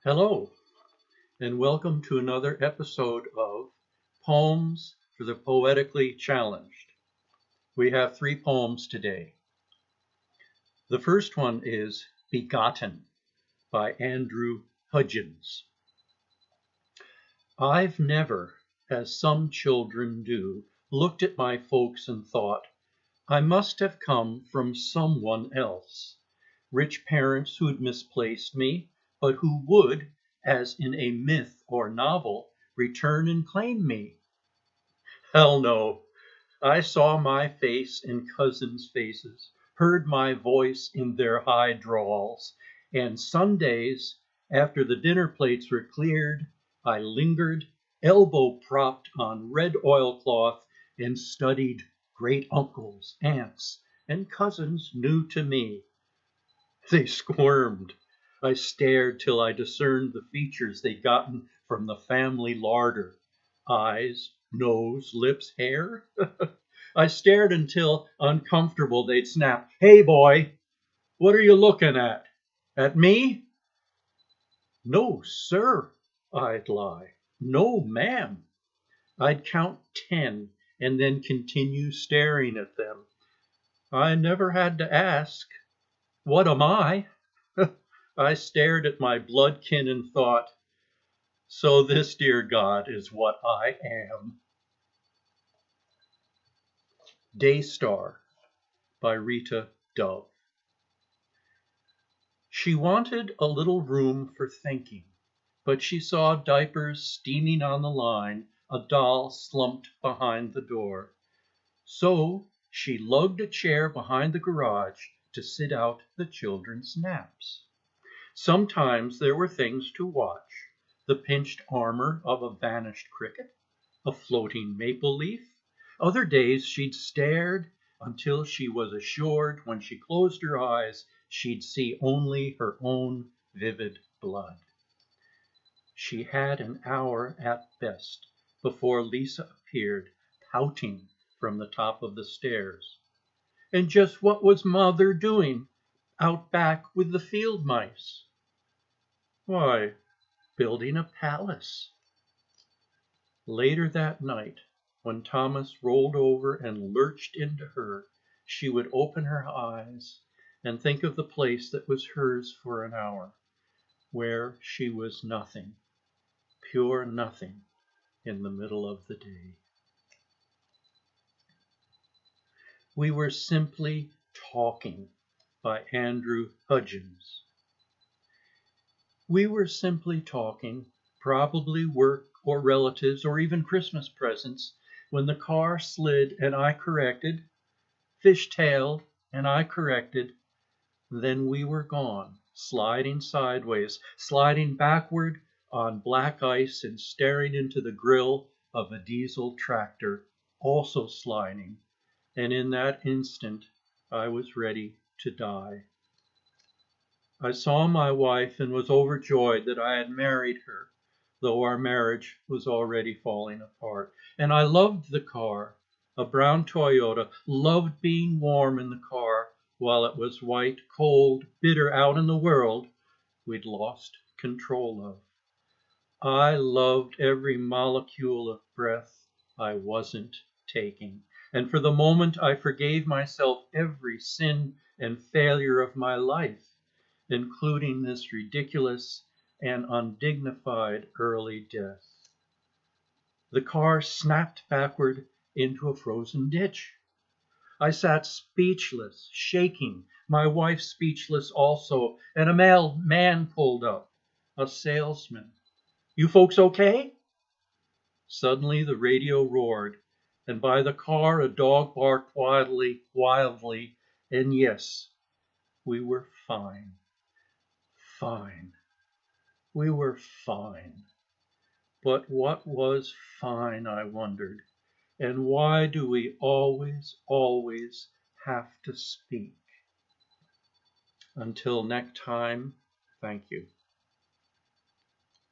Hello, and welcome to another episode of Poems for the Poetically Challenged. We have 3 poems today. The first one is Begotten by Andrew Hudgins. I've never, as some children do, looked at my folks and thought, I must have come from someone else. Rich parents who'd misplaced me, but who would, as in a myth or novel, return and claim me. Hell no. I saw my face in cousins' faces, heard my voice in their high drawls, and Sundays, after the dinner plates were cleared, I lingered, elbow propped on red oilcloth, and studied great uncles, aunts, and cousins new to me. They squirmed. I stared till I discerned the features they'd gotten from the family larder. Eyes, nose, lips, hair. I stared until, uncomfortable, they'd snap, Hey boy, what are you looking at? At me? No, sir, I'd lie. No, ma'am. I'd count 10 and then continue staring at them. I never had to ask, What am I? I stared at my bloodkin and thought, So this, dear God, is what I am. Daystar by Rita. She wanted a little room for thinking, but she saw diapers steaming on the line, a doll slumped behind the door. So she lugged a chair behind the garage to sit out the children's naps. Sometimes there were things to watch, the pinched armor of a vanished cricket, a floating maple leaf. Other days she'd stared until she was assured when she closed her eyes she'd see only her own vivid blood. She had an hour at best before Lisa appeared, pouting from the top of the stairs. And just what was Mother doing out back with the field mice? Why, building a palace. Later that night, when Thomas rolled over and lurched into her, she would open her eyes and think of the place that was hers for an hour, where she was nothing, pure nothing, in the middle of the day. We were simply talking by Andrew Hudgins. We were simply talking, probably work or relatives or even Christmas presents, when the car slid and I corrected, fish-tailed and I corrected, then we were gone, sliding sideways, sliding backward on black ice and staring into the grill of a diesel tractor, also sliding, and in that instant I was ready to die. I saw my wife and was overjoyed that I had married her, though our marriage was already falling apart. And I loved the car, a brown Toyota, loved being warm in the car while it was white, cold, bitter out in the world we'd lost control of. I loved every molecule of breath I wasn't taking. And for the moment I forgave myself every sin and failure of my life, including this ridiculous and undignified early death. The car snapped backward into a frozen ditch. I sat speechless, shaking, my wife speechless also, and a man pulled up, a salesman. You folks okay? Suddenly the radio roared, and by the car a dog barked wildly, and yes, we were fine. Fine. We were fine. But what was fine, I wondered, and why do we always have to speak? Until next time, thank you.